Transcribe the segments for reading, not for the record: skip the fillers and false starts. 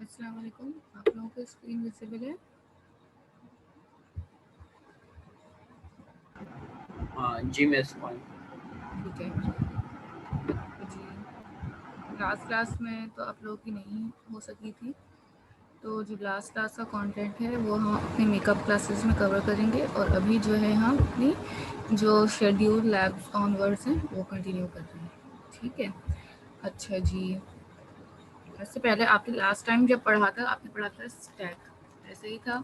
अस्सलाम वालेकुम। आप लोगों को स्क्रीन विजिबल है? हाँ जी मिस वन। ठीक है जी। लास्ट क्लास में तो आप लोगों की नहीं हो सकी थी, तो जो लास्ट क्लास का कंटेंट है वो हम अपने मेकअप क्लासेस में कवर करेंगे और अभी जो है हम अपनी जो शेड्यूल लैब्स ऑनवर्ड्स हैं वो कंटिन्यू कर रहे हैं। ठीक है, अच्छा जी। इससे पहले आपने लास्ट टाइम जब पढ़ा था आपने पढ़ा था स्टैक, ऐसे ही था।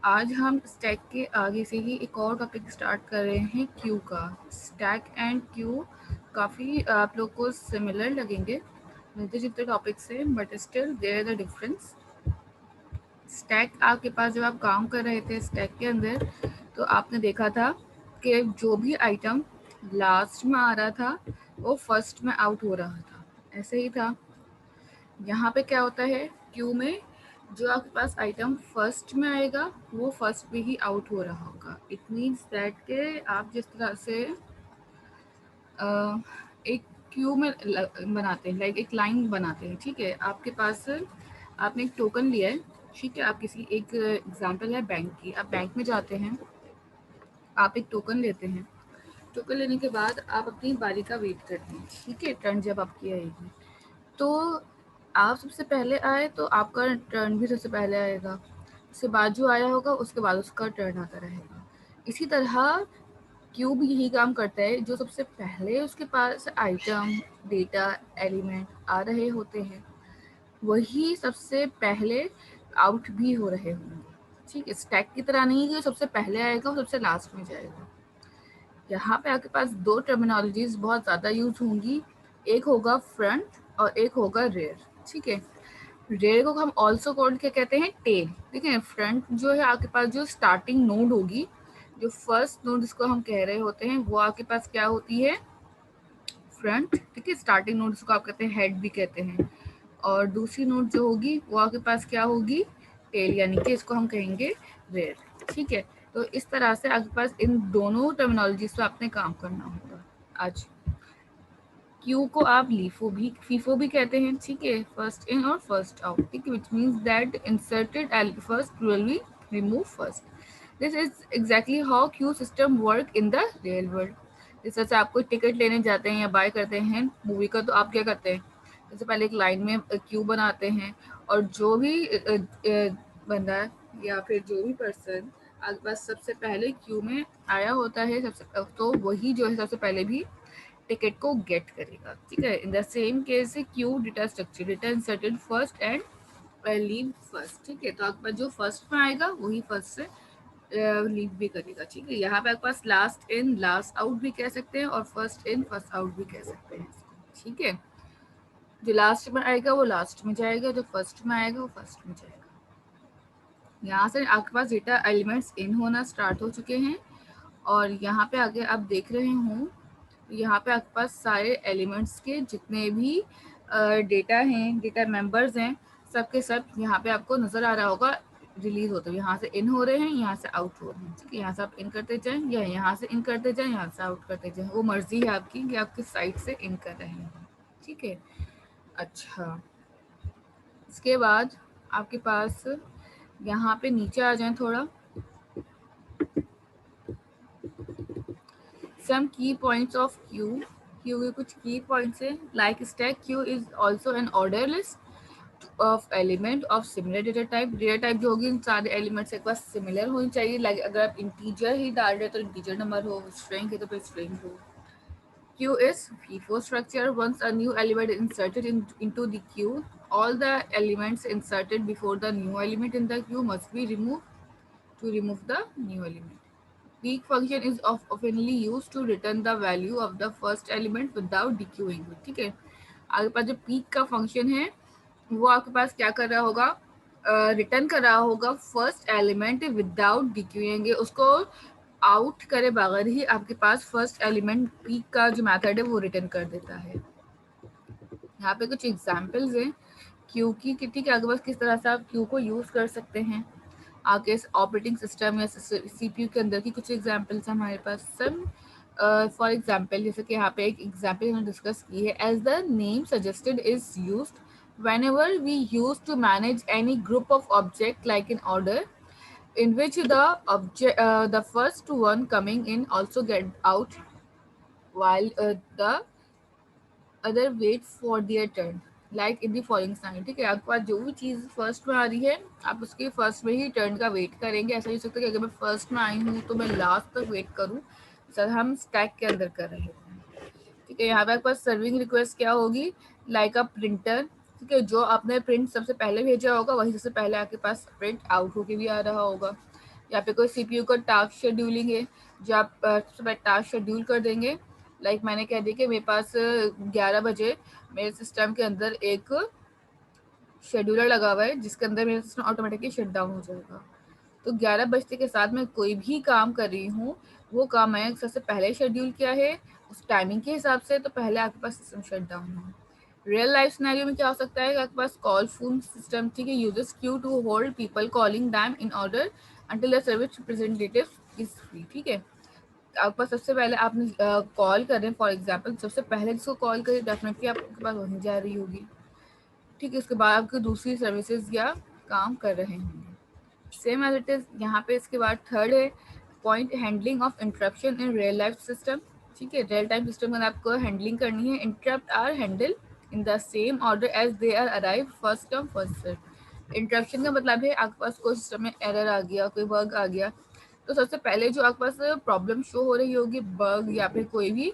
आज हम स्टैक के आगे से ही एक और टॉपिक स्टार्ट कर रहे हैं, क्यू का। स्टैक एंड क्यू काफ़ी आप लोग को सिमिलर लगेंगे, मिलते जुलते टॉपिक से, but still there the difference. Stack आपके पास जब आप काम कर रहे थे स्टैक के अंदर, तो आपने देखा था कि जो भी आइटम लास्ट में आ रहा था वो फर्स्ट में आउट हो रहा था, ऐसे ही था। यहाँ पे क्या होता है, क्यू में जो आपके पास आइटम फर्स्ट में आएगा वो फर्स्ट में ही आउट हो रहा होगा। इट मीन्स दैट के आप जिस तरह से एक क्यू में बनाते हैं, लाइक एक लाइन बनाते हैं, ठीक है। आपके पास आपने एक टोकन लिया है, ठीक है। आप किसी एक एग्जांपल है बैंक की, आप बैंक में जाते हैं, आप एक टोकन लेते हैं। टोकन लेने के बाद आप अपनी बारी का वेट करते हैं, ठीक है। टर्न जब आपकी आएगी तो आप सबसे पहले आए तो आपका टर्न भी सबसे पहले आएगा, उसके बाद जो आया होगा उसके बाद उसका टर्न आता रहेगा। इसी तरह क्यू भी यही काम करता है, जो सबसे पहले उसके पास आइटम, डेटा, एलिमेंट आ रहे होते हैं वही सबसे पहले आउट भी हो रहे होंगे, ठीक है। स्टैक की तरह नहीं कि जो सबसे पहले आएगा वो सबसे लास्ट में जाएगा। यहाँ पे आपके पास दो टर्मिनोलॉजीज बहुत ज़्यादा यूज होंगी, एक होगा फ्रंट और एक होगा रेयर, ठीक है। रेयर को हम ऑल्सो कॉल्ड क्या कहते हैं, टेल, ठीक है। फ्रंट जो है आपके पास जो स्टार्टिंग नोड होगी, जो फर्स्ट नोड जिसको हम कह रहे होते हैं, वो आपके पास क्या होती है, फ्रंट, ठीक है। स्टार्टिंग नोड जिसको आप कहते हैं हेड भी कहते हैं, और दूसरी नोड जो होगी वो आपके पास क्या होगी, टेल, यानी कि इसको हम कहेंगे रेयर, ठीक है। तो इस तरह से आपके पास इन दोनों टर्मिनोलॉजी पे आपने काम करना होगा आज। क्यू को आप लीफो भी, फीफो भी कहते हैं, ठीक है। फर्स्ट इन और फर्स्ट आउट, ठीक है, which means that inserted first will be remove first. This is exactly how Q system work in the real world. जैसे से आप कोई टिकट लेने जाते हैं या बाय करते हैं मूवी का, तो आप क्या करते हैं, सबसे पहले एक लाइन में क्यू बनाते हैं, और जो भी बंदा या फिर जो भी पर्सन आपके पास सबसे पहले क्यू में आया होता है, सबसे तो वही जो है सबसे पहले भी टिकट को गेट करेगा, ठीक है। इन the same case Q data structure, data inserted first and leave first, ठीक है। तो आपके पास जो फर्स्ट में आएगा वही फर्स्ट से लीव भी करेगा, ठीक है। यहाँ पे आपके पास लास्ट इन लास्ट आउट भी कह सकते हैं और फर्स्ट इन फर्स्ट आउट भी कह सकते हैं, ठीक है। जो लास्ट में आएगा वो लास्ट में जाएगा, जो फर्स्ट में आएगा वो फर्स्ट में जाएगा। यहाँ से आपके पास डेटा एलिमेंट्स इन होना स्टार्ट हो चुके हैं, और यहाँ पे आगे आप देख रहे हो, यहाँ पे आपके पास सारे एलिमेंट्स के जितने भी डेटा हैं, डेटा मेंबर्स हैं, सब के सब यहाँ पे आपको नज़र आ रहा होगा रिलीज होते हुए। यहाँ से इन हो रहे हैं, यहाँ से आउट हो रहे हैं, ठीक है। यहाँ से आप इन करते जाएं या यहाँ से इन करते जाएं, यहाँ से आउट करते जाएं, वो मर्जी है आपकी कि आप किस साइड से इन कर रहे हैं, ठीक है। अच्छा, इसके बाद आपके पास यहाँ पे नीचे आ जाएं थोड़ा, some key points of queue। Q के कुछ की पॉइंट्स हैं, like stack queue is also an order list of element of similar data type. Data type जो होगी इन सारे एलिमेंट्स एक बार सिमिलर होनी चाहिए, लाइक अगर आप इंटीजर ही डाल रहे तो इंटीजर नंबर हो, स्ट्रिंग है तो फिर स्ट्रिंग हो। Queue is FIFO structure. Once a new element is inserted into the queue, all the elements inserted before the new element in the queue must be removed to remove the new element. Peak function is oftenly used to return the value of the first element without dequeuing it, ठीक है। आपके पास जो peak का function है वो आपके पास क्या कर रहा होगा, रिटर्न कर रहा होगा फर्स्ट एलिमेंट विदाउट डिक्यूइंग, उसको आउट करे बगैर ही आपके पास फर्स्ट एलिमेंट पीक का जो मेथड है वो रिटर्न कर देता है। यहाँ पे कुछ एग्जांपल्स हैं क्यू की, ठीक है। आपके पास किस तरह से आप क्यू को यूज़ कर सकते हैं आपके ऑपरेटिंग सिस्टम या सीपीयू के अंदर की कुछ एग्जांपल्स हमारे पास। सम फॉर एग्जांपल, जैसे कि यहाँ पे एक एग्जांपल हमने डिस्कस की है, as the name suggested is used whenever we use to manage any group of object like an order in which the first one coming in also get out while the other wait for their turn like in the following sign. ठीक है, आपके पास जो भी चीज़ first में आ रही है आप उसके फर्स्ट में ही टर्न का वेट करेंगे। ऐसा नहीं हो सकता कि अगर मैं फर्स्ट में आई हूँ तो मैं लास्ट तक वेट करूँ। सर हम स्टैक के अंदर कर रहे हैं। ठीक है, यहाँ पे आपके पास सर्विंग रिक्वेस्ट क्या होगी, लाइक अ प्रिंटर। ठीक है, जो आपने प्रिंट सबसे पहले भेजा होगा वही सबसे पहले आपके पास प्रिंट आउट होके भी आ रहा होगा। यहाँ पे कोई सीपीयू का टास्क शेड्यूलिंग है जो आप सबसे पहले टास्क शेड्यूल कर देंगे। लाइक मैंने कह दिया कि मेरे पास 11 बजे मेरे सिस्टम के अंदर एक शेड्यूलर लगा हुआ है जिसके अंदर मेरा सिस्टम ऑटोमेटिकली शट डाउन हो जाएगा। तो 11 बजते के साथ मैं कोई भी काम कर रही हूँ वो काम मैंने सबसे पहले शेड्यूल किया है उस टाइमिंग के हिसाब से, तो पहले आपके पास सिस्टम शट डाउन है। रियल लाइफ सिनेरियो में क्या हो सकता है कि आपके पास कॉल फोन सिस्टम, ठीक है, users queue to hold people calling them in order until the service representative is free. ठीक है, आपके पास सबसे पहले आपने कॉल कर रहे हैं, फॉर एग्जाम्पल सबसे पहले जिसको कॉल करें डेफिनेटली आपके पास वहीं जा रही होगी। ठीक है, उसके बाद आपकी दूसरी सर्विसेज या काम कर रहे होंगे सेम एज इट इज। यहाँ पे इसके बाद थर्ड है point handling of interruption in real life system. ठीक है, रियल टाइम सिस्टम में आपको हैंडलिंग करनी है। Interrupt are handle in the same order as they are arrive, first come first serve. Interruption का मतलब है आपके पास कोई सिस्टम में एरर आ गया, कोई बग आ गया, तो सबसे पहले जो आपके पास प्रॉब्लम शो हो रही होगी, बग या फिर कोई भी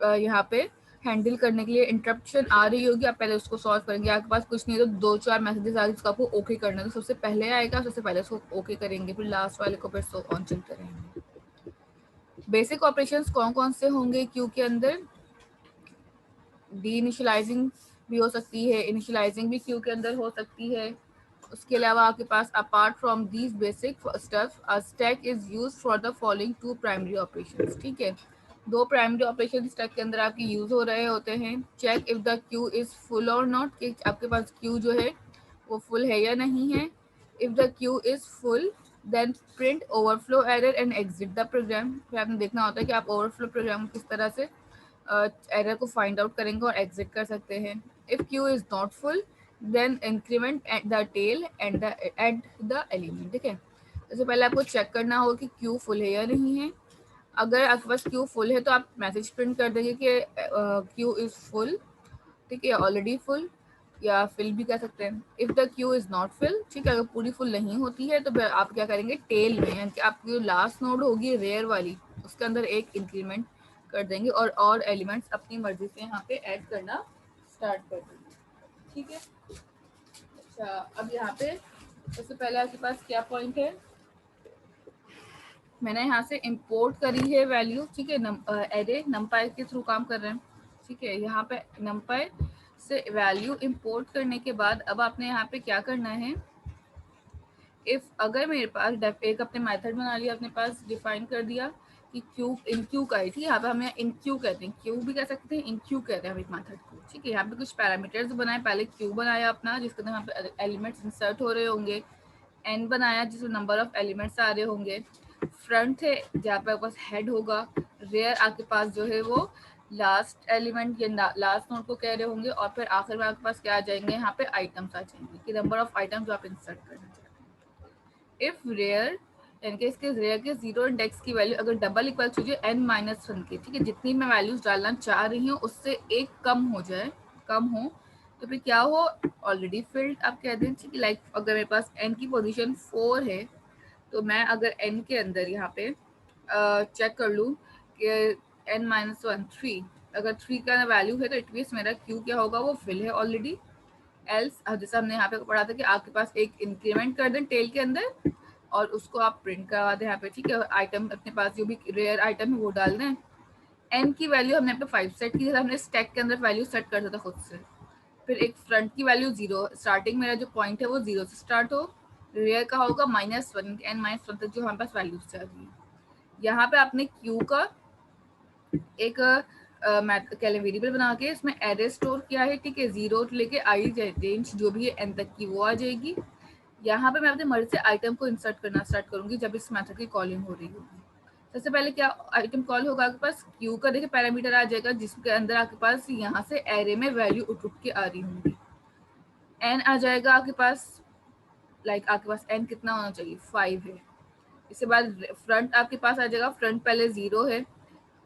यहाँ पे हैंडल करने के लिए इंटरप्शन आ रही होगी, आप पहले उसको सॉल्व करेंगे। आपके पास कुछ नहीं तो 2-4 मैसेजेस आ रहे जिसको आपको ओके करना है, तो सबसे पहले आएगा, सबसे पहले उसको ओके करेंगे, फिर लास्ट वाले को फिर सो ऑन चलते रहेंगे। बेसिक ऑपरेशंस कौन कौन से होंगे क्यू के अंदर, डी इनिशियलाइजिंग भी हो सकती है, इनिशियलाइजिंग भी क्यू के अंदर हो सकती है। उसके अलावा आपके पास apart from these basic stuff a stack is use for the following 2 primary operations. ठीक है, 2 प्राइमरी ऑपरेशन स्टैक के अंदर आपके यूज हो रहे होते हैं। Check if the queue is full और नॉट, कि आपके पास क्यू जो है वो फुल है या नहीं है। If the queue is full then print overflow error and exit the program. फिर आपने देखना होता है कि आप ओवरफ्लो प्रोग्राम किस तरह से एरर को फाइंड आउट करेंगे और एग्जिट कर सकते हैं। If queue is not full then increment at the tail and at the element. ठीक है, सबसे पहले आपको चेक करना होगा कि क्यू फुल है या नहीं है। अगर आपके पास क्यू फुल है तो आप मैसेज प्रिंट कर देंगे कि क्यू इज फुल। ठीक है, ऑलरेडी फुल या फिल भी कह सकते हैं। If the queue is not fill, ठीक है, अगर पूरी फुल नहीं होती है तो आप क्या करेंगे, टेल में यानी कि आपकी जो लास्ट नोड होगी रेयर वाली उसके अंदर एक इंक्रीमेंट कर देंगे और एलिमेंट्स अपनी मर्जी से यहाँ पे ऐड करना स्टार्ट कर देंगे। ठीक है, अच्छा अब यहाँ पे सबसे पहले आपके पास क्या पॉइंट है, मैंने यहाँ से इंपोर्ट करी है वैल्यू। ठीक है, एरे नमपाई के थ्रू काम कर रहे हैं। ठीक है, यहाँ पे नमपाई से वैल्यू इंपोर्ट करने के बाद अब आपने यहाँ पे क्या करना है, इफ अगर मेरे पास एक अपने मेथड बना लिया, अपने पास डिफाइन कर दिया कि क्यू इन क्यू का है। ठीक है, यहाँ पे हमें इन क्यू कहते हैं, क्यू भी कह सकते हैं, इन क्यू कहते हैं हम एक मेथड को। ठीक है, यहाँ पे कुछ पैरामीटर्स बनाए, पहले क्यू बनाया अपना जिसके अंदर यहाँ पे एलिमेंट्स इंसर्ट हो रहे होंगे, एन बनाया जिसमें नंबर ऑफ एलिमेंट्स आ रहे होंगे, फ्रंट है जहाँ पे आपके पास हेड होगा, रेयर आपके पास जो है वो लास्ट एलिमेंट या लास्ट नोड को कह रहे होंगे, और फिर आखिर में आपके पास क्या आ जाएंगे, यहाँ पे आइटम्स आ जाएंगे कि नंबर ऑफ आइटम्स जो आप इंसर्ट करना चाहते हैं। इफ रेयर यानी कि इसके रेयर के जीरो इंडेक्स की वैल्यू अगर डबल इक्वल हो जाए n-1 के, ठीक है, जितनी मैं वैल्यूज डालना चाह रही हूँ उससे एक कम हो जाए, कम हो, तो फिर क्या हो, ऑलरेडी फिल्ड आप कह दें। ठीक है, लाइक अगर मेरे पास n की पोजीशन 4 है तो मैं अगर n के अंदर यहाँ पे चेक कर लूँ कि n-1 3, अगर 3 का वैल्यू है तो इट मीन्स मेरा क्यू क्या होगा, वो फिल है ऑलरेडी। एल्स जैसे हमने यहाँ पे पढ़ा था कि आपके पास एक इंक्रीमेंट कर दें टेल के अंदर और उसको आप प्रिंट करवा दें यहाँ पे। ठीक है, आइटम अपने पास जो भी रेयर आइटम है वो डाल दें। एन की वैल्यू हमने यहाँ पे 5 सेट की, जैसे हमने स्टैक के अंदर वैल्यू सेट कर दिया था खुद से। फिर एक फ्रंट की वैल्यू 0, स्टार्टिंग मेरा जो पॉइंट है वो 0 से स्टार्ट हो, रेयर का होगा -1, n-1 तक जो हमारे पास वैल्यूज चल रही है। यहाँ पे आपने क्यू का एक वेरिएबल बना के इसमें एरे स्टोर किया है। ठीक है, 0 लेके आई रेंज जो भी है n तक की वो आ जाएगी। यहाँ पे मैं अपने मर्जी से आइटम को इंसर्ट करना स्टार्ट करूंगी जब इस मेथड की कॉलिंग हो रही होगी। सबसे पहले क्या आइटम कॉल होगा, आपके पास क्यू का देखिए पैरामीटर आ जाएगा जिसके अंदर आपके पास यहाँ से एरे में वैल्यू उठ के आ रही होंगी। एन आ जाएगा आपके पास, आपके पास एन कितना होना चाहिए, 5 है। इसके बाद फ्रंट आपके पास आ जाएगा, फ्रंट पहले 0 है,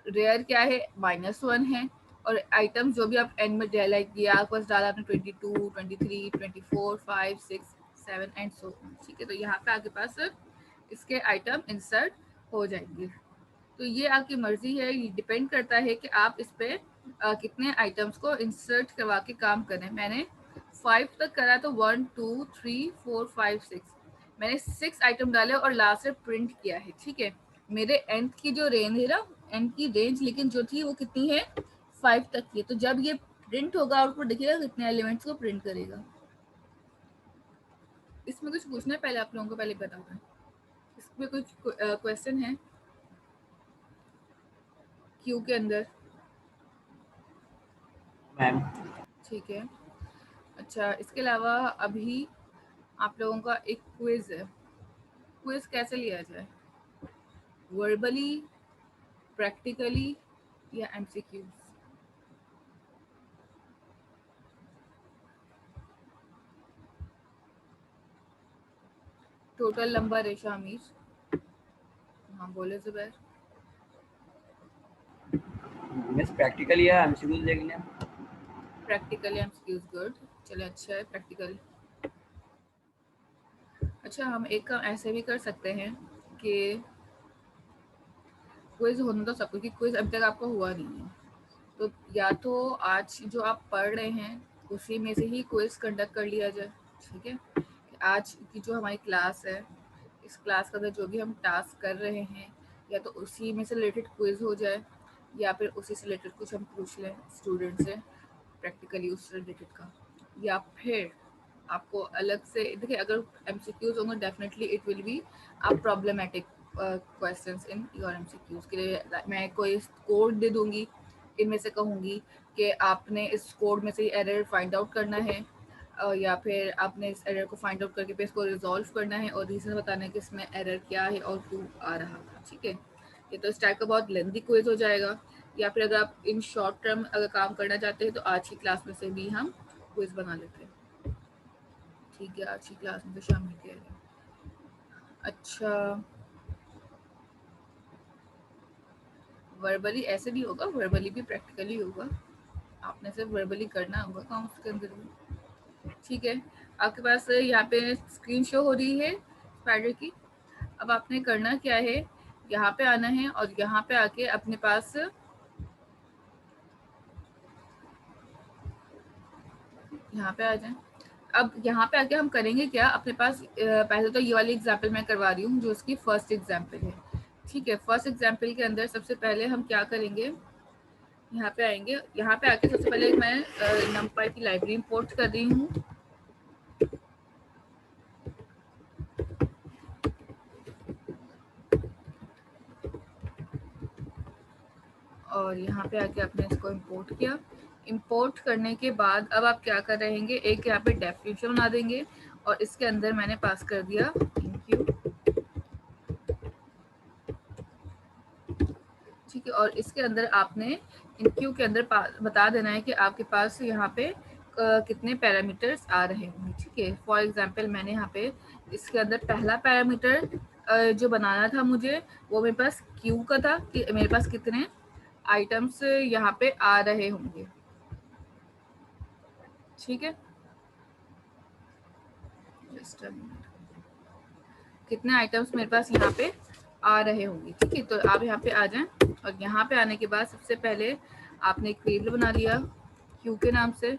रेयर क्या है, -1 है, और आइटम जो भी आप एन में ये आपके पास डाला आपने 22, 23, 24, 5, 6, 7 एंड सो, ठीक है। तो यहाँ पे आपके पास इसके आइटम इंसर्ट हो जाएंगे। तो ये आपकी मर्जी है, ये डिपेंड करता है कि आप इस पे कितने आइटम्स को इंसर्ट करवा के काम करें। मैंने 5 तक करा, तो 1 2 3 4 5 6 मैंने 6 आइटम डाले और लास्ट में प्रिंट किया है, ठीक है। मेरे एंड की जो रेंज है ना, एंड की रेंज लेकिन जो थी वो कितनी है, 5 तक की। तो जब ये प्रिंट होगा आउटपुट देखिएगा कितने एलिमेंट्स को प्रिंट करेगा। इसमें कुछ पूछना है पहले आप लोगों को, पहले बता दें इसमें कुछ क्वेश्चन है क्यू के अंदर, मैम। ठीक है। अच्छा, इसके अलावा अभी आप लोगों का एक क्विज है। क्विज कैसे लिया जाए, वर्बली, प्रैक्टिकली या एमसीक्यूज? टोटल नंबर है शामिर, हाँ बोले जुबैर। मिस प्रैक्टिकल या एमसीक्यू देख लें। प्रैक्टिकल एमसीक्यूज, गुड, चले अच्छा है प्रैक्टिकल। अच्छा, हम एक काम ऐसे भी कर सकते हैं कि क्विज होना तो सब, क्योंकि क्विज अभी तक आपको हुआ नहीं है, तो या तो आज जो आप पढ़ रहे हैं उसी में से ही क्विज कंडक्ट कर लिया जाए, ठीक है। आज की जो हमारी क्लास है, इस क्लास का जो भी हम टास्क कर रहे हैं, या तो उसी में से रिलेटेड क्विज हो जाए, या फिर उसी से रिलेटेड कुछ हम पूछ लें स्टूडेंट से प्रैक्टिकली उससे रिलेटेड का, या फिर आपको अलग से देखिए, अगर एमसीक्यूज होंगे डेफिनेटली इट विल बी आप problematic questions in your MCQs के लिए मैं कोई कोड दे दूंगी, इनमें से कहूंगी कि आपने इस कोड में से एरर फाइंड आउट करना है, या फिर आपने इस एरर को फाइंड आउट करके फिर इसको रिजॉल्व करना है और रीजन बताना है कि इसमें एरर क्या है और क्यों आ रहा था, ठीक है। ये तो इस टाइप का बहुत लेंथी क्विज हो जाएगा। या फिर अगर आप इन शॉर्ट टर्म अगर काम करना चाहते हैं तो आज की क्लास में से भी हम क्विज बना लेते हैं, ठीक है, आज की क्लास में तो शामिल किया है। अच्छा, वर्बली ऐसे भी होगा, वर्बली भी प्रैक्टिकली होगा, आपने सिर्फ वर्बली करना होगा काम उसके अंदर भी, ठीक है। आपके पास यहाँ पे स्क्रीन शो हो रही है स्पाइडर की। अब आपने करना क्या है, यहाँ पे आना है और यहाँ पे आके अपने पास यहाँ पे आ जाए। अब यहाँ पे आके हम करेंगे क्या, अपने पास पहले तो ये वाली एग्जाम्पल मैं करवा रही हूँ जो इसकी फर्स्ट एग्जाम्पल है, ठीक है। फर्स्ट एग्जाम्पल के अंदर सबसे पहले हम क्या करेंगे, यहाँ पे आएंगे, यहाँ पे आके सबसे पहले मैं नंपाई की लाइब्रेरी इंपोर्ट कर रही हूँ, और यहाँ पे आके आपने इसको इंपोर्ट किया। इंपोर्ट करने के बाद अब आप क्या कर रहेंगे, एक यहाँ पे डेफिनेशन बना देंगे और इसके अंदर मैंने पास कर दिया इनक्यू, ठीक है। और इसके अंदर आपने इनक्यू के अंदर बता देना है कि आपके पास यहाँ पे कितने पैरामीटर्स आ रहे होंगे, ठीक है। फॉर एग्जांपल मैंने यहाँ पे इसके अंदर पहला पैरामीटर जो बनाना था मुझे, वो मेरे पास क्यू का था कि मेरे पास कितने आइटम्स यहाँ पे आ रहे होंगे, ठीक है। जस्ट कितने आइटम्स मेरे पास यहाँ पे आ रहे होंगे, ठीक है। तो आप यहाँ पे आ जाएं और यहाँ पे आने के बाद सबसे पहले आपने एक वेरिएबल बना लिया क्यू के नाम से,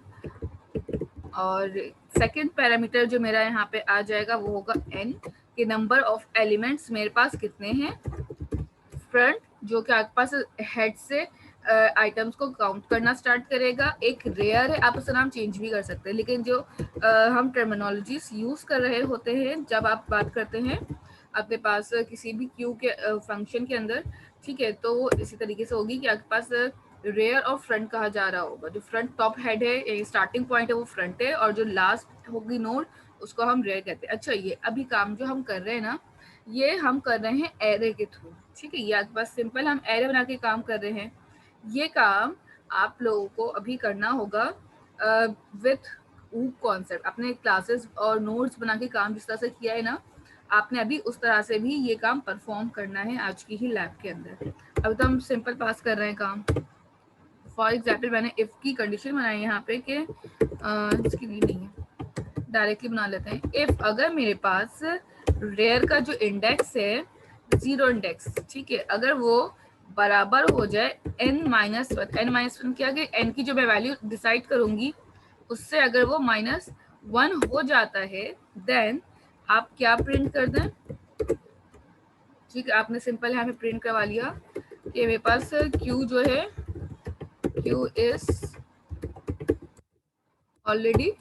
और सेकंड पैरामीटर जो मेरा यहाँ पे आ जाएगा वो होगा एन, कि नंबर ऑफ एलिमेंट्स मेरे पास कितने हैं फ्रंट, जो कि आपके पास हेड से आइटम्स को काउंट करना स्टार्ट करेगा। एक रेयर है, आप उसका नाम चेंज भी कर सकते हैं, लेकिन जो हम टर्मिनोलॉजीज यूज कर रहे होते हैं जब आप बात करते हैं आपके पास किसी भी क्यू के फंक्शन के अंदर, ठीक है, तो वो इसी तरीके से होगी कि आपके पास रेयर और फ्रंट कहा जा रहा होगा। जो फ्रंट टॉप हेड है, स्टार्टिंग पॉइंट है, वो फ्रंट है, और जो लास्ट होगी नोड उसको हम रेयर कहते हैं। अच्छा, ये अभी काम जो हम कर रहे हैं ना, ये हम कर रहे हैं एरे के थ्रू, ठीक है। ये आपके पास सिंपल हम एरे बना के काम कर रहे हैं। ये काम आप लोगों को अभी करना होगा विथ ऊप कॉन्सेप्ट अपने क्लासेस और नोट्स बना के काम जिस तरह से किया है ना, आपने अभी उस तरह से भी ये काम परफॉर्म करना है आज की ही लैब के अंदर। अभी तो हम सिंपल पास कर रहे हैं काम। फॉर एग्जाम्पल मैंने इफ की कंडीशन बनाई है यहाँ पे कि इसकी भी नहीं है, डायरेक्टली बना लेते हैं। इफ अगर मेरे पास रेयर का जो इंडेक्स है 0 इंडेक्स, ठीक है, अगर वो बराबर हो जाए n-1, n-1 क्या कि n की जो मैं वैल्यू डिसाइड करूंगी उससे अगर वो -1 हो जाता है, देन आप क्या प्रिंट कर दें। ठीक है, आपने सिंपल यहाँ पे प्रिंट करवा लिया कि मेरे पास q जो है q इज ऑलरेडी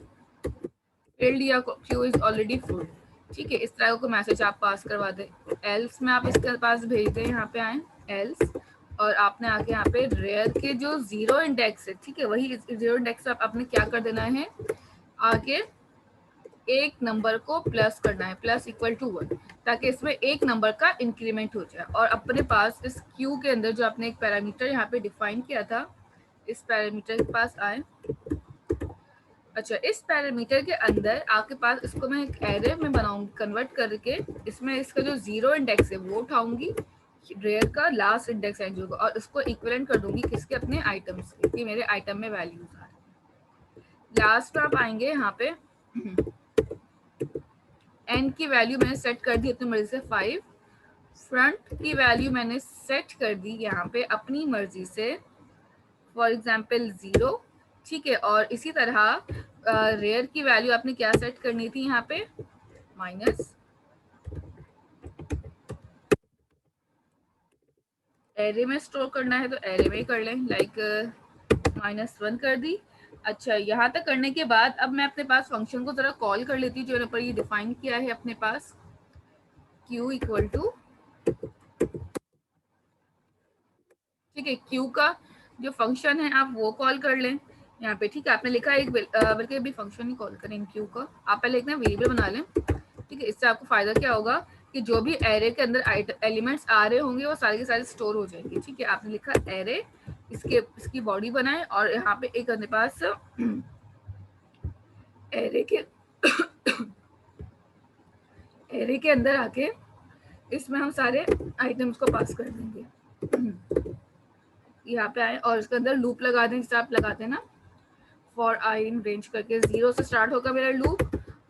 फिल्ड या q इज ऑलरेडी फुल। ठीक है, इस तरह को मैसेज आप पास करवा दें। एल्स में आप इसके पास भेज दें, यहाँ पे आए एल्स, और आपने आके यहाँ पे रेयर के जो 0 इंडेक्स है, ठीक है, वही 0 इंडेक्स आप आपने क्या कर देना है, आगे एक नंबर को प्लस करना है, प्लस इक्वल टू 1, ताकि इसमें एक नंबर का इंक्रीमेंट हो जाए। और अपने पास इस क्यू के अंदर जो आपने एक पैरामीटर यहाँ पे डिफाइन किया था, इस पैरामीटर के पास आए। अच्छा, इस पैरामीटर के अंदर आपके पास इसको मैं एक एरे में बनाऊंगी कन्वर्ट करके, इसमें इसका जो 0 इंडेक्स है वो उठाऊंगी, रेयर का लास्ट इंडेक्स है जो, और इसको इक्विवेलेंट कर दूंगी किसके, अपने आइटम्स के, कि मेरे आइटम में वैल्यूज आ रहे हैं। लास्ट में आप आएंगे यहाँ पे n की वैल्यू मैंने सेट कर दी अपनी मर्जी से 5, फ्रंट की वैल्यू मैंने सेट कर दी यहाँ पे अपनी मर्जी से, फॉर एग्जाम्पल 0, ठीक है। और इसी तरह रेयर की वैल्यू आपने क्या सेट करनी थी यहाँ पे, माइनस, एरे में स्टोर करना है तो एरे में कर लें, लाइक -1 कर दी। अच्छा, यहाँ तक करने के बाद अब मैं अपने पास फंक्शन को जरा कॉल कर लेती हूँ जो यहाँ पर ये डिफाइन किया है अपने पास, q इक्वल टू, ठीक है, q का जो फंक्शन है आप वो कॉल कर लें यहाँ पे। ठीक है, आपने लिखा है एक, बल्कि अभी फंक्शन ही कॉल करें q का, आप पहले एक ना वेरिएबल बना लें। ठीक है, इससे आपको फायदा क्या होगा कि जो भी एरे के अंदर एलिमेंट्स आ रहे होंगे वो सारे के सारे स्टोर हो जाएंगे। ठीक है, आपने लिखा एरे, इसकी बॉडी बनाए, और यहाँ पे एक अपने पास एरे के अंदर आके इसमें हम सारे आइटम्स को पास कर देंगे। यहाँ पे आए और इसके अंदर लूप लगा दें, जिसे आप लगाते हैं ना फॉर आई इन रेंज करके, 0 से स्टार्ट होगा मेरा लूप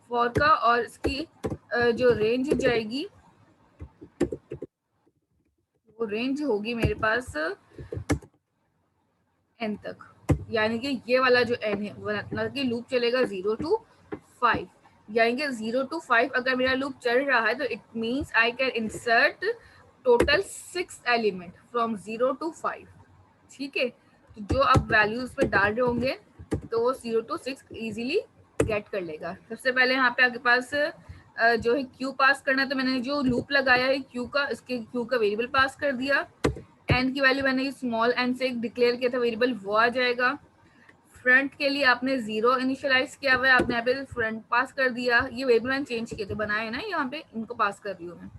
फॉर का, और इसकी जो रेंज जाएगी वो रेंज होगी मेरे पास n तक, यानी कि ये वाला जो n है मतलब कि लूप चलेगा 0 to 5, यानी कि 0 to 5 अगर मेरा लूप चल रहा है तो it means I can insert total 6 element from 0 to 5। ठीक है, तो जो आप वैल्यूज पे डाल रहे होंगे तो वो 0 to 6 इजीली गेट कर लेगा। सबसे पहले यहाँ पे आपके पास जो है क्यू पास करना है, तो मैंने जो लूप लगाया है क्यू का, इसके क्यू का वेरिएबल पास कर दिया। एन की वैल्यू मैंने स्मॉल एन से डिक्लेयर किया था वेरिएबल, वो आ जाएगा। फ्रंट के लिए आपने 0 इनिशियलाइज किया हुआ है, आपने यहाँ पे फ्रंट पास कर दिया। ये वेरिएबल मैंने चेंज किए थे, बनाए ना, यहाँ पे इनको पास कर रही हूँ मैं।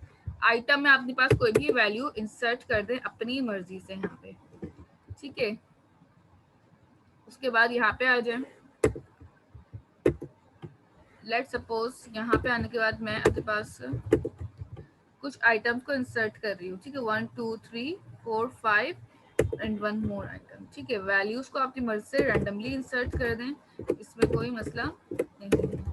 आइटम में आपके पास कोई भी वैल्यू इंसर्ट कर दें अपनी मर्जी से यहाँ पे। ठीक है, उसके बाद यहाँ पे आ जाए, लेट सपोज यहाँ पे आने के बाद मैं अपने पास कुछ आइटम्स को इंसर्ट कर रही हूँ। ठीक है, 1 2 3 4 5 एंड 1 मोर आइटम। ठीक है, वैल्यूज को अपनी मर्जी से रैंडमली इंसर्ट कर दें, इसमें कोई मसला नहीं है।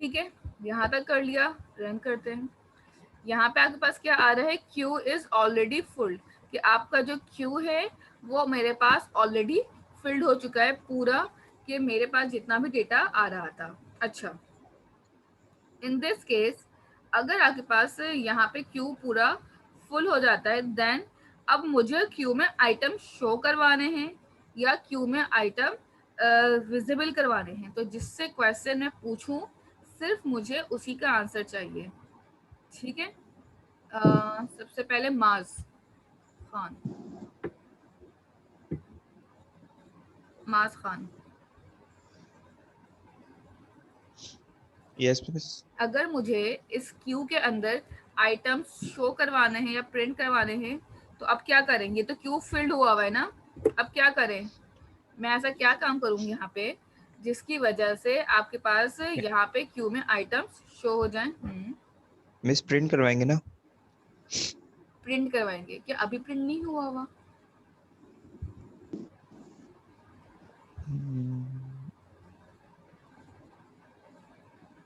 ठीक है, यहाँ तक कर लिया, रन करते हैं। यहाँ पे आपके पास क्या आ रहा है, क्यू इज ऑलरेडी फुल, कि आपका जो क्यू है वो मेरे पास ऑलरेडी फिल्ड हो चुका है पूरा, कि मेरे पास जितना भी डेटा आ रहा था। अच्छा, इन दिस केस अगर आपके पास यहाँ पे क्यू पूरा फुल हो जाता है, देन अब मुझे क्यू में आइटम शो करवाने हैं या क्यू में आइटम विजिबल करवाने हैं, तो जिससे क्वेश्चन मैं पूछूं सिर्फ मुझे उसी का आंसर चाहिए। ठीक है, सबसे पहले माज खान, माज खान, यस मिस। अगर मुझे इस क्यू के अंदर आइटम्स शो करवाने हैं या प्रिंट करवाने हैं तो अब क्या करेंगे, तो क्यू फिल्ड हुआ है ना, अब क्या करें, मैं ऐसा क्या काम करूंगी यहाँ पे जिसकी वजह से आपके पास यहाँ पे क्यू में आइटम्स शो हो जाएं। मिस प्रिंट करवाएंगे ना? प्रिंट करवाएंगे क्या? अभी प्रिंट नहीं हुआ हुआ।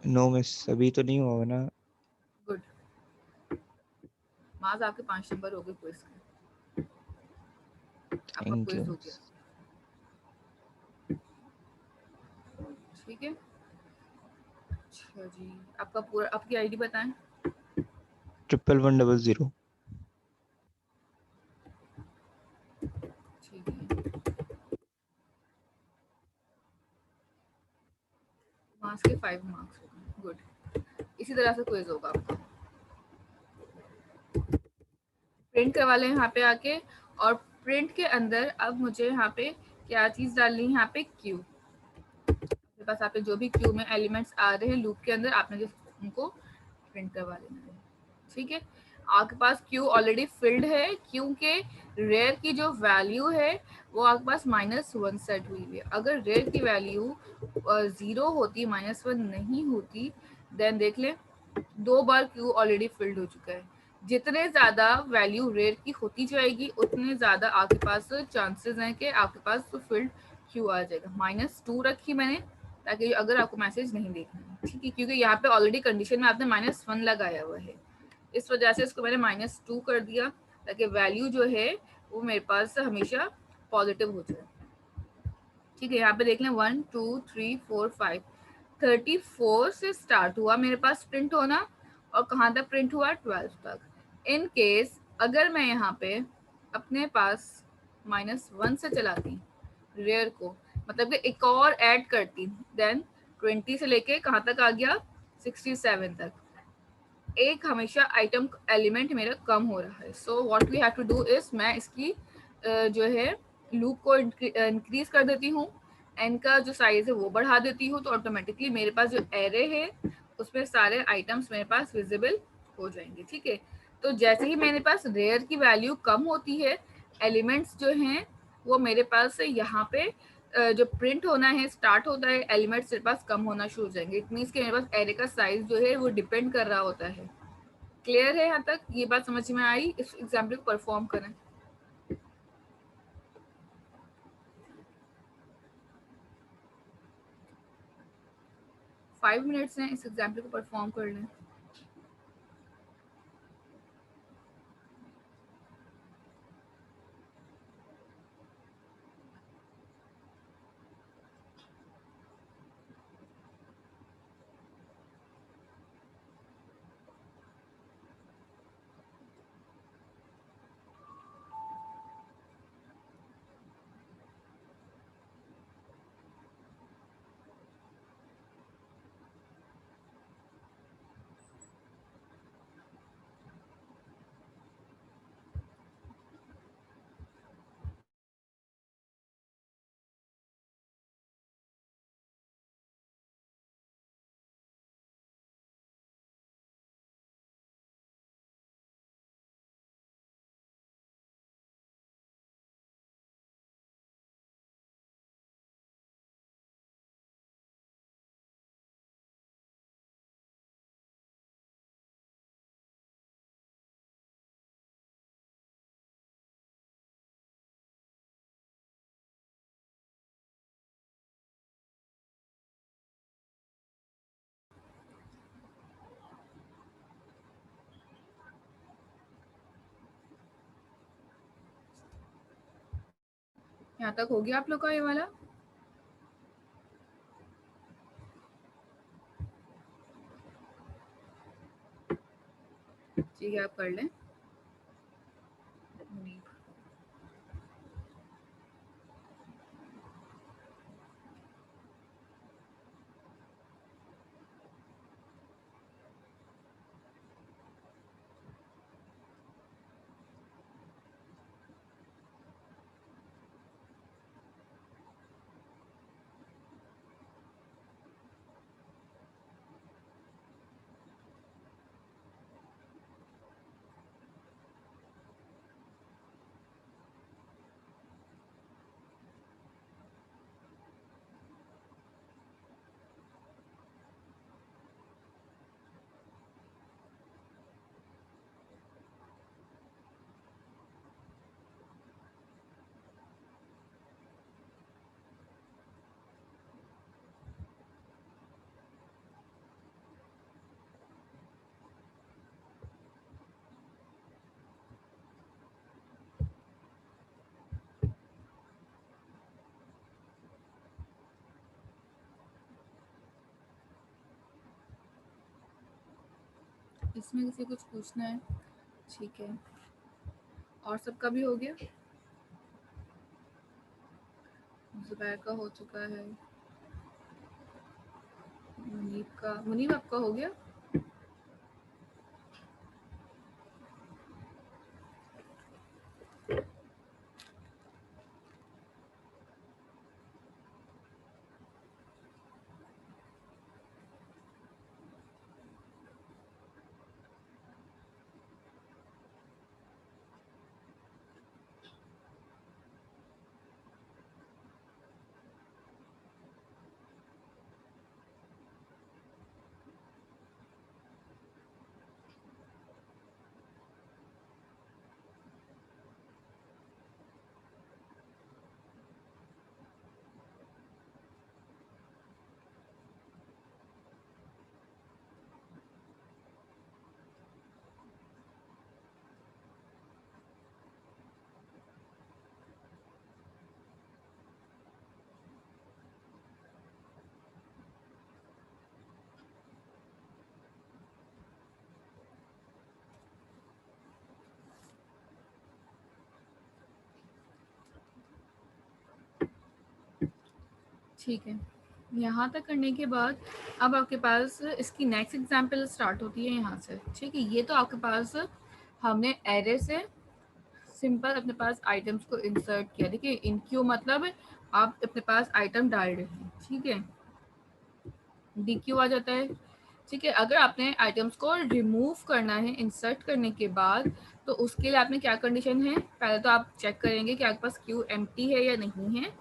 नो मिस, अभी तो नहीं हुआ ना। गुड। माज आपके 5 नंबर हो गए क्विज के। आपका थैंक यू। क्विज हो गया। ठीक है। अच्छा जी, आपका पूरा आपकी आईडी बताएं। 11100। ठीक है। मार्क्स के 5 मार्क्स हो गए। गुड। इसी तरह से क्विज होगा आपका। प्रिंट करवा लें यहाँ पे आके। और प्रिंट के अंदर अब मुझे यहाँ पे क्या चीज डालनी है? यहाँ पे क्यू। आपके पास आप जो भी क्यू में एलिमेंट्स आ रहे हैं लूप के अंदर, आपने जो उनको प्रिंट करवा लेना है। ठीक है। आपके पास क्यू ऑलरेडी फिल्ड है क्योंकि रेयर की जो वैल्यू है वो आपके पास -1 सेट हुई है। अगर रेयर की वैल्यू 0 होती, -1 नहीं होती, देन देख लें 2 बार क्यू ऑलरेडी फिल्ड हो चुका है। जितने ज्यादा वैल्यू रेयर की होती जाएगी उतने ज्यादा आपके पास चांसेस हैं कि आपके पास तो फिल्ड क्यू आ जाएगा। -2 रखी मैंने ताकि अगर आपको मैसेज नहीं देखना है, ठीक है, क्योंकि यहाँ पे ऑलरेडी कंडीशन में आपने -1 लगाया हुआ है, इस वजह से इसको मैंने -2 कर दिया ताकि वैल्यू जो है वो मेरे पास हमेशा पॉजिटिव हो जाए। ठीक है। यहाँ पे देख लें 1 2 3 4 5 34 से स्टार्ट हुआ मेरे पास प्रिंट होना और कहाँ तक प्रिंट हुआ? 12 तक। इन केस अगर मैं यहाँ पे अपने पास -1 से चलाती रेयर को, मतलब कि एक और ऐड करती, देन 20 से लेके कहाँ तक आ गया? 67 तक। एक हमेशा आइटम एलिमेंट मेरा कम हो रहा है। So what we have to do is, मैं इसकी जो है लूप को इंक्रीज कर देती हूँ, एन का जो साइज है वो बढ़ा देती हूँ, तो ऑटोमेटिकली मेरे पास जो एरे है उसमें सारे आइटम्स मेरे पास विजिबल हो जाएंगे। ठीक है। तो जैसे ही मेरे पास रेयर की वैल्यू कम होती है, एलिमेंट्स जो हैं वो मेरे पास यहाँ पे जो प्रिंट होना है स्टार्ट होता है, एलिमेंट्स मेरे पास कम होना शुरू हो जाएंगे। इट मीन्स कि मेरे पास एरे का साइज जो है वो डिपेंड कर रहा होता है। क्लियर है यहाँ तक? ये बात समझ में आई? इस एग्जाम्पल को परफॉर्म करें। 5 मिनट्स हैं, इस एग्जाम्पल को परफॉर्म कर लें। यहाँ तक हो गया आप लोग का ये वाला? ठीक है, आप कर लें। इसमें किसी कुछ पूछना है? ठीक है, और सबका भी हो गया? जुबैर का हो चुका है, मुनीब आपका हो गया? ठीक है, यहाँ तक करने के बाद अब आपके पास इसकी नेक्स्ट एग्जांपल स्टार्ट होती है यहाँ से। ठीक है, ये तो आपके पास हमने एरे से सिंपल अपने पास आइटम्स को इंसर्ट किया। देखिए इन क्यू मतलब आप अपने पास आइटम डाल रहे हैं। ठीक है, डी क्यू आ जाता है। ठीक है, अगर आपने आइटम्स को रिमूव करना है इंसर्ट करने के बाद, तो उसके लिए आपने क्या कंडीशन है, पहले तो आप चेक करेंगे कि आपके पास क्यू एम्प्टी है या नहीं है।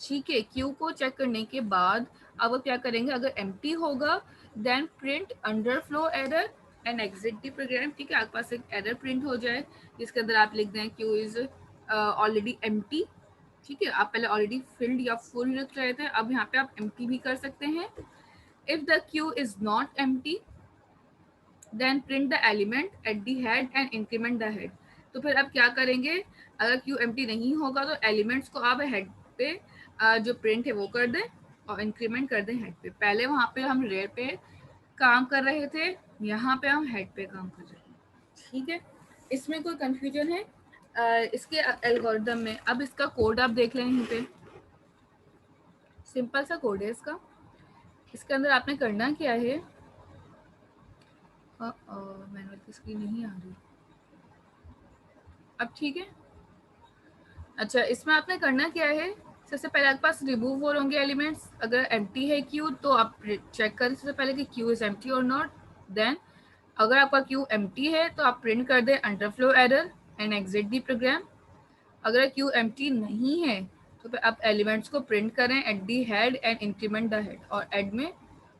ठीक है, क्यू को चेक करने के बाद अब आप क्या करेंगे, अगर एम्प्टी होगा then print underflow error and exit the program. ठीक है, आपके पास एक एरर प्रिंट हो जाए जिसके अंदर आप लिख दें क्यू इज ऑलरेडी एम्प्टी। ठीक है, आप पहले ऑलरेडी फिल्ड या फुल लिख रहे थे, अब यहाँ पे आप एम्प्टी भी कर सकते हैं। If the queue is not empty, then print the element at the head and increment the head. तो फिर आप क्या करेंगे, अगर क्यू एम्प्टी नहीं होगा तो एलिमेंट्स को आप हेड पे जो प्रिंट है वो कर दें और इंक्रीमेंट कर दें हेड पे। पहले वहाँ पे हम रेयर पे काम कर रहे थे, यहाँ पे हम हेड पे काम कर रहे हैं। ठीक है, इसमें कोई कंफ्यूजन है इसके एल्गोरिथम में? अब इसका कोड आप देख लें, यहीं पे सिंपल सा कोड है इसका। इसके अंदर आपने करना क्या है, मैनुअल की स्क्रीन नहीं आ रही अब। ठीक है, अच्छा इसमें आपने करना क्या है, सबसे पहले आपके पास रिमूव हो होंगे एलिमेंट्स। अगर एम्प्टी है क्यू तो आप चेक करें सबसे पहले कि क्यू इज एम्प्टी और नॉट। देन अगर आपका क्यू एम्प्टी है तो आप प्रिंट कर दें underflow error and exit the program. अगर क्यू एम्प्टी नहीं है तो फिर आप एलिमेंट्स को प्रिंट करें at the head and increment the head, और एड में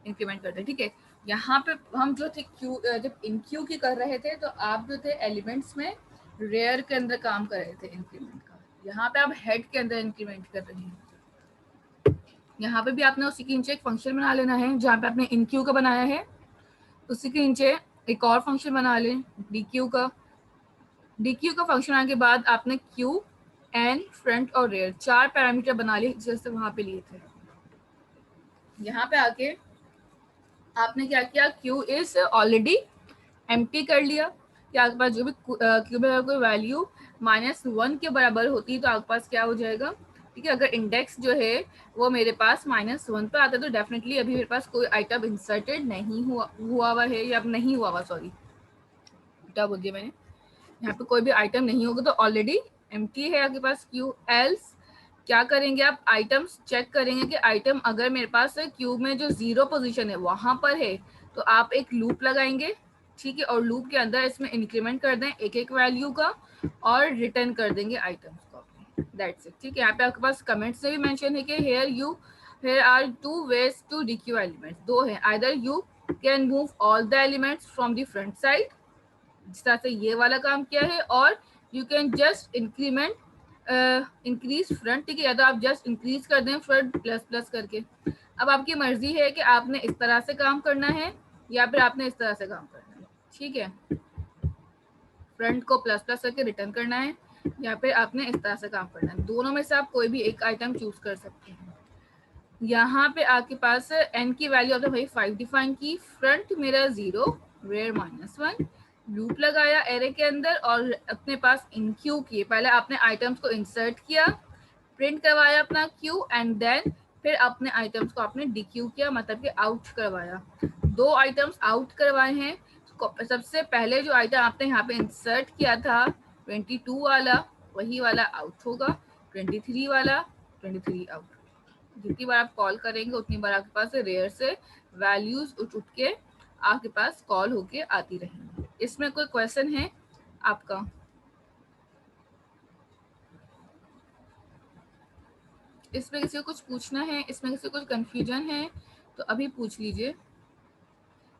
इंक्रीमेंट कर दें। ठीक है, यहाँ पे हम जो थे क्यू जब इन क्यू की कर रहे थे तो आप जो थे एलिमेंट्स में रेयर के अंदर काम कर रहे थे इंक्रीमेंट का, यहाँ पे आप हेड के अंदर इंक्रीमेंट कर रहे हैं। यहाँ पे भी आपने उसी के नीचे एक फंक्शन बना लेना है, जहाँ पे आपने इन क्यू का बनाया है उसी के नीचे एक और फंक्शन बना लें डी क्यू का। डी क्यू का फंक्शन आने के बाद आपने क्यू एन फ्रंट और रेयर 4 पैरामीटर बना लिए जैसे वहां पे लिए थे। यहाँ पे आके आपने क्या किया, क्यू इज ऑलरेडी एम्प्टी कर लिया कि आपके पास जो भी क्यू में कोई वैल्यू -1 के बराबर होती है तो आपके पास क्या हो जाएगा। ठीक है, अगर इंडेक्स जो है वो मेरे पास -1 पे आता है तो डेफिनेटली अभी मेरे पास कोई आइटम इंसर्टेड नहीं हुआ है, या नहीं हुआ, सॉरी क्या बोल दिया मैंने, यहाँ पे कोई भी आइटम नहीं होगा तो ऑलरेडी एम्प्टी है आपके पास क्यू। एल्स क्या करेंगे, आप आइटम्स चेक करेंगे कि आइटम अगर मेरे पास क्यू में जो 0 पोजीशन है वहां पर है तो आप एक लूप लगाएंगे। ठीक है, और लूप के अंदर इसमें इंक्रीमेंट कर दें एक एक वैल्यू का और रिटर्न कर देंगे आइटम्स को। That's it. ठीक है, यहाँ पे आपके पास कमेंट से भी मेंशन है कि here are 2 ways to dequeue elements, दो है, either you can move all the elements from the front side जिस तरह से ये वाला काम किया है, और you can just increment increase front. ठीक है, या तो आप जस्ट इंक्रीज कर दें फ्रंट प्लस करके। अब आपकी मर्जी है कि आपने इस तरह से काम करना है या फिर आपने इस तरह से काम करना है। ठीक है, फ्रंट को प्लस करके रिटर्न करना है या फिर आपने इस तरह से काम करना है, दोनों में से आप कोई भी एक आइटम चूज कर सकते हैं। यहाँ पे आपके पास एन की वैल्यू आपने भाई 5 डिफाइन की, फ्रंट मेरा 0 रेयर -1, लूप लगाया एरे के अंदर और अपने पास इन क्यू किए। पहले आपने आइटम्स को इंसर्ट किया, प्रिंट करवाया अपना क्यू, एंड देन फिर अपने आइटम्स को आपने डिक्यू किया, मतलब कि आउट करवाया। 2 आइटम्स आउट करवाए हैं। सबसे पहले जो आइटम आपने यहाँ पे इंसर्ट किया था 22 वाला, वही वाला आउट होगा। 23 वाला 23 आउट। जितनी बार आप कॉल करेंगे उतनी बार आपके पास रेयर से वैल्यूज उठ के आपके पास कॉल होके आती रहेंगी। इसमें कोई क्वेश्चन है आपका? इसमें किसी को कुछ पूछना है, इसमें किसी को कुछ कंफ्यूजन है तो अभी पूछ लीजिए।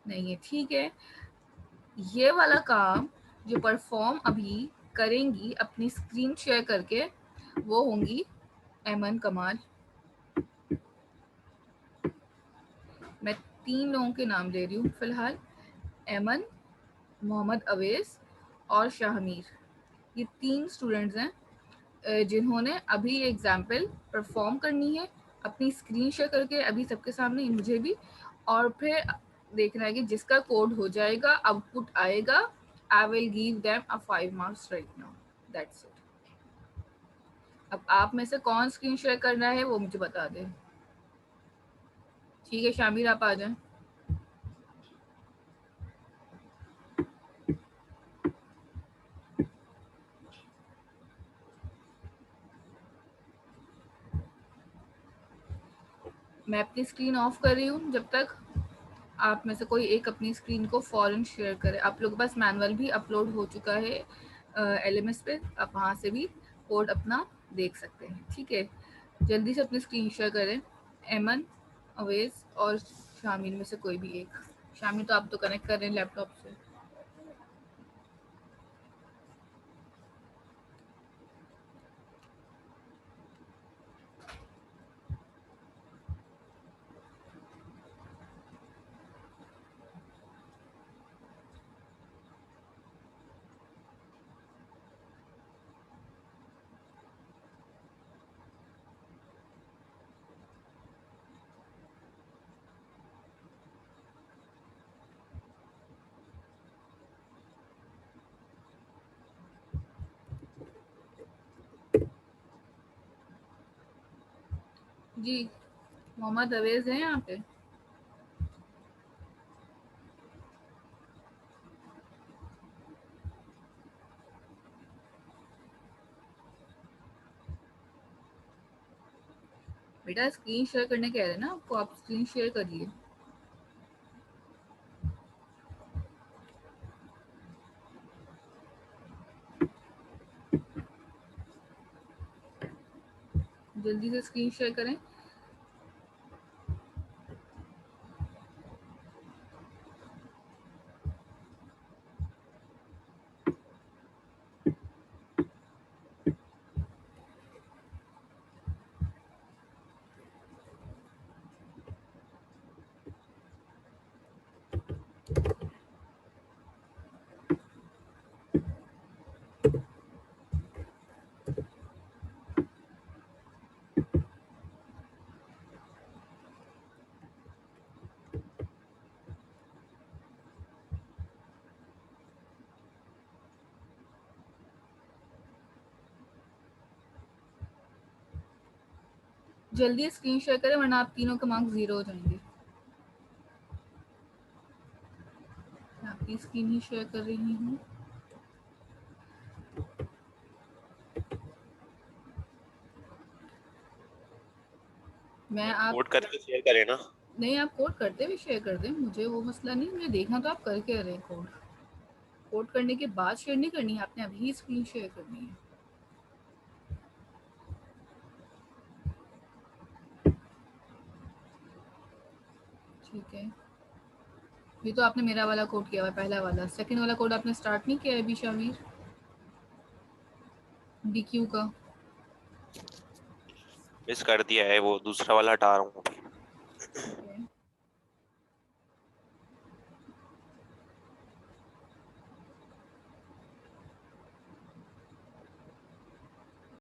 नहीं है, ठीक है। ये वाला काम जो परफॉर्म अभी करेंगी अपनी स्क्रीन शेयर करके वो होंगी एमन कमाल। मैं 3 लोगों के नाम ले रही हूँ फिलहाल, एमन, मोहम्मद अवेस और शाहमीर। ये 3 स्टूडेंट्स हैं जिन्होंने अभी एग्जाम्पल परफॉर्म करनी है अपनी स्क्रीन शेयर करके अभी सबके सामने, मुझे भी, और फिर देखना है कि जिसका कोड हो जाएगा, आउटपुट आएगा, I will give them a 5 marks right now, that's it. अब आप में से कौन स्क्रीन शेयर करना है वो मुझे बता दें। ठीक है शामिर, आप आ जाएं। मैं अपनी स्क्रीन ऑफ कर रही हूँ, जब तक आप में से कोई एक अपनी स्क्रीन को फौरन शेयर करे। आप लोगों के पास मैनुअल भी अपलोड हो चुका है LMS पे, आप वहाँ से भी कोड अपना देख सकते हैं। ठीक है, जल्दी से अपनी स्क्रीन शेयर करें। एमन, अवेज और शामिर में से कोई भी एक। शामिर तो आप तो कनेक्ट कर रहे हैं लैपटॉप से। जी, मोहम्मद अवेज हैं यहाँ पे? बेटा स्क्रीन शेयर करने कह रहे हैं ना आपको, आप स्क्रीन शेयर करिए। जल्दी से स्क्रीन शेयर करें। जल्दी स्क्रीन शेयर करें वरना आप तीनों के मार्क्स 0 हो जाएंगे। मैं आपकी स्क्रीन ही शेयर कर रही हूँ। मैं आप कोड करके शेयर करें ना। नहीं, आप कोड करते हुए शेयर कर दें, मुझे वो मसला नहीं, मुझे देखना तो आप करके रहे कोड। कोड करने के बाद शेयर नहीं करनी है, आपने अभी स्क्रीन शेयर करनी है। ठीक है, ये तो आपने मेरा वाला कोड किया हुआ, पहला वाला। सेकंड वाला कोड आपने स्टार्ट नहीं किया है अभी शामिर, DQ का? मिस कर दिया है, वो दूसरा वाला हटा रहा हूँ अभी।